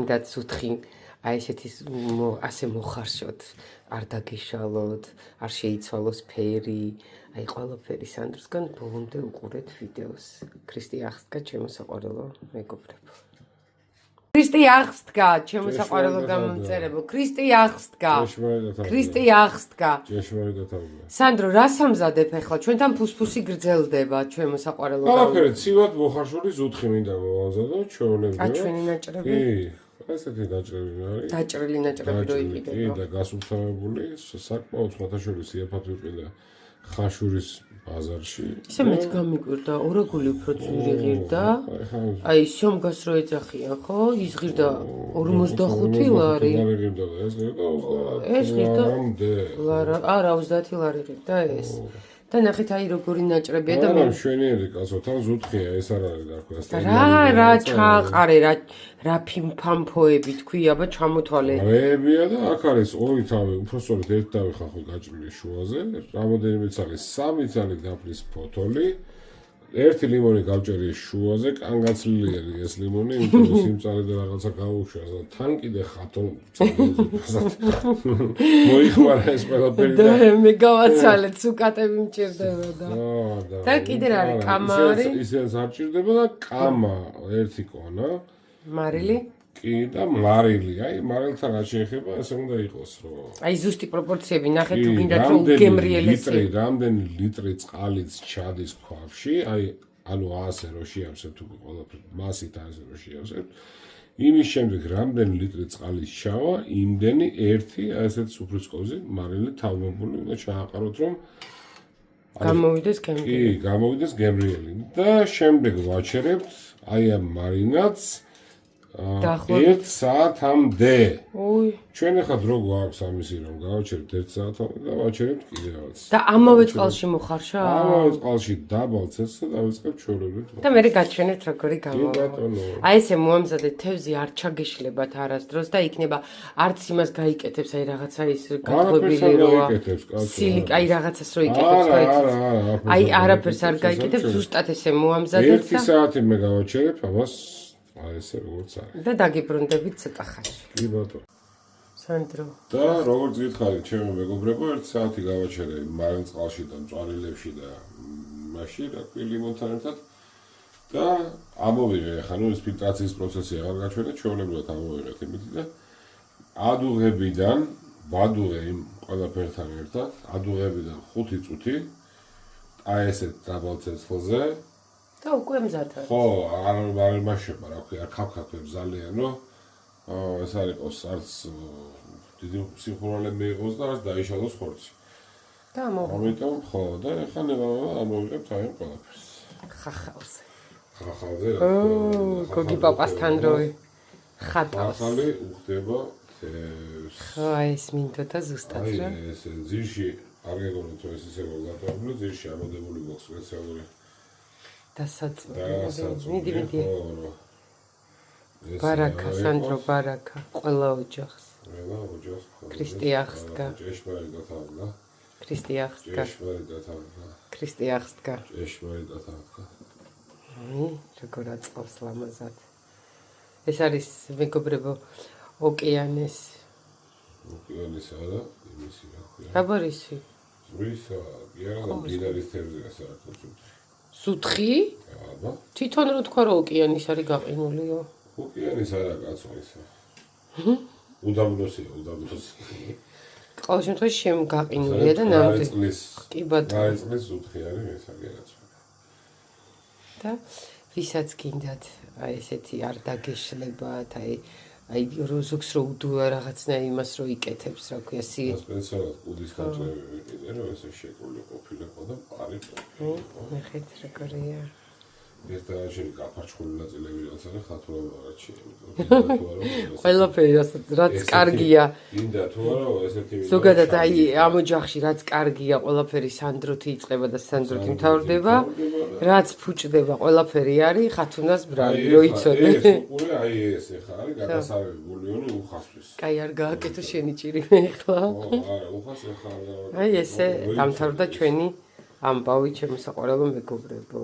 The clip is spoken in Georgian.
და ცუთხი აი ესეთი ასე მოხარშოთ, არ დაგეშალოთ, არ შეიცვალოს ფერი, აი ყველაფერი სანდროსგან ბოლომდე უყურეთ ვიდეოს. ქრისტე აღსდგა ჩემო საყვარელო მეგობრებო. ქრისტე აღსდგა ჩემო საყვარელო გამომწერებო. ქრისტე აღსდგა. ქრისტე აღსდგა. სანდრო, რას ამზადებ ახლა? ჩვენთან ფუსფუსი გრძელდება ჩემო საყვარელო. ყველაფერი ცივად მოხარშული ზუთხი მინდა მოვამზადო, ჩვეულებრივ. აი ჩვენი ნაჭრები? ესეთი ნაჭრები არის. დაჭრილი ნაჭრები რო იყიდება. კი, და გასუფთავებული, საკმაოდ სხვათაშორის იაფად ვიყიდა ხაშურის ბაზარში. ისე მეც გამიკვირდა, ორაგული უფრო ძვირი ღირდა. აი სიომგას რო ეძახიან, ხო? ის ღირდა 45 ლარი. ეს ღირდა არა 30 ლარი ღირდა ეს. და ნახეთ აი როგორი ნაჭრებია და მე მშვენიერი კაცო, თან ზუთხია, ეს არ არის რა ქვია. რა ჩააყარე, რა ფიმფამფოები თქვია, აბა ჩამოთვალე. რეებია და აქ არის ორი თავი, უბრალოდ ერთი თავი ხახო გაჭრილი შუაზე, რამოდენიმე ცალი, სამი ცალი დაფლის ფოთოლი. ერთი ლიმონი გავჭერი შუაზე, კანგაცლილია ეს ლიმონი, იმიტომ რომ სიმწარე და რაღაცა გაუშვას და თან კიდე ხათო მოიხმარა ეს ყველაფერი და მე გავაცალეთ, სუკატები მჭირდება და კიდე რა არის, კამა არის? ისეც არ ჭირდება და კამა ერთი კონა. მარილი? კი და მარილი, აი მარილთან რა შეეხება, ესე უნდა იყოს რომ. აი ზუსტი პროპორციები ნახეთ თუ გინდათ რომ უგემრიელესი. რამდენი ლიტრი წყალიც ჩადის ქვაბში, აი ანუ ასე რო შეავსებ თუ ყველაფერი მასით ასე რო შეავსებ. იმის შემდეგ რამდენი ლიტრი წყალის ჩავა, იმდენი ერთი ასეთ სუფრისკოზე მარილი თავმობული უნდა ჩააყაროთ რომ გამოვიდეს გემრიელი. კი, გამოვიდეს გემრიელი და შემდეგ ვაჩერებთ აი ამ მარინადს 1 საათამდე. ჩვენ ახლა დრო გვაქვს ამისი რომ გავაჩერებთ 1 საათამდე და ვაჩერებთ კიდევაც. და ამავე წყალში მოხარშა? ამავე წყალში დაბალ ცეცხლზე დავიწყებ ჩვეულებრივ. და მე გაჩვენეთ როგორი გამოვა. აი ესე მოამზადეთ თევზი არ ჩაგეშლებათ არასდროს და იქნება არც იმას გაიკეთებს აი რაღაცა ის გათხოვილი როა. სილიკა აი რაღაცას რო იკეთებს ხო იცით? აი არაფერს არ გაიკეთებს, ზუსტად ესე მოამზადეთ და 1 საათი მე გავაჩერებ ამას. აი ესე როგორც არის. და დაგიბრუნდებით ცოტა ხანში. კი ბატონო. სანდრო. და როგორც გითხარით, ჩემო მეგობრებო, 1 საათი გავაჩერე მარილ წყალში და მწვანილებში და მაშინ რა ქვია ლიმონთან ერთად და ამოვიღე, ხა ნუ ეს ფილტრაციის პროცესი აღარ გაჩვენე, ჩვეულებრივად ამოვიღეთ იმითი და ადუღებიდან ვადუღე იმ ყველაფერთან ერთად, ადუღებიდან 5 წუთი აი ესეთ დაბალ ცეცხლზე და უკვე მზადდა. ხო, არ მაშება, რა ქვია, არ ქაფქაფებს ძალიანო. ეს არ იყოს არც დიდი სიხურალე მიიღოს და არც დაიშალოს ხორცი. და ამიტომ ხო, და ეხლა ნებავა ამოვიღებთ აი ყველაფერს. ხახალზე. ხახალზე. გოგი პაპასთან როი ხატავს. ხახალი უხდება ხო, ეს მინდოდა ზუსტად რა. აი ეს ძირში არ გეგონოთ რომ ეს ისე მოგატარებული, ძირში ამოდებული გვაქვს სპეციალური მიდი. ბარაკა, სანდრო, ბარაკა, ყველა ოჯახს. ქრისტე აღსდგა. ჭეშმარიტად აღსდგა. ქრისტე აღსდგა. ჭეშმარიტად აღსდგა. ქრისტე აღსდგა. ჭეშმარიტად აღსდგა. როგორ აწყობს ლამაზად. ეს არის მეგობრებო ოკეანეს. ოკეანეს არა, იმისი რა ქვია. რაბარისი? ზღვისა, კი არა, მდინარის თევზია საერთოდ. სუთხი? აბა. თვითონ რო თქვა რომ ოკეანის არის გაყინულიო. ოკეანის არა კაცო ისე. უდაბნოსია. ყოველ შემთხვევაში შემგაყინულია და ნამდვილად. კი ბატონო. დაიწყლის სუთხი არის ეს აგერაც. და ვისაც გინდათ აი ესეთი არ დაგეშლებათ, აი ზოგს რო უდულა რაღაცნაირ იმას რო იკეთებს, რა ქვია, სპეციალურად კუდის გაჭრები ვიყიდე, რომ ესე შეკრული ყოფილიყო და პარი ყოფილიყო. ნახეთ როგორია. ერთადერთი გაფარჩხული ნაწილები რაც არის ხათურავა რაღაცი. ყველაფერი რაც კარგია. გინდა თუ არა ესეთი ზოგადად აი ამ ოჯახში რაც კარგია, ყველაფერი სანდროთი იწყება და სანდროთი მთავრდება, რაც ფუჭდება, ყველაფერი არის ხათუნას ბრალი, რო იცოდე. ეს უკვე აი ეს ხა არის გადასარევი ბულიონი უხასვის. კაი არ გააკეთო შენი ჭირი მე ხლა. არა, უხას ხა. აი ესე დამთავრდა ჩვენი ამბავი ჩემო საყვარელო მეგობრებო.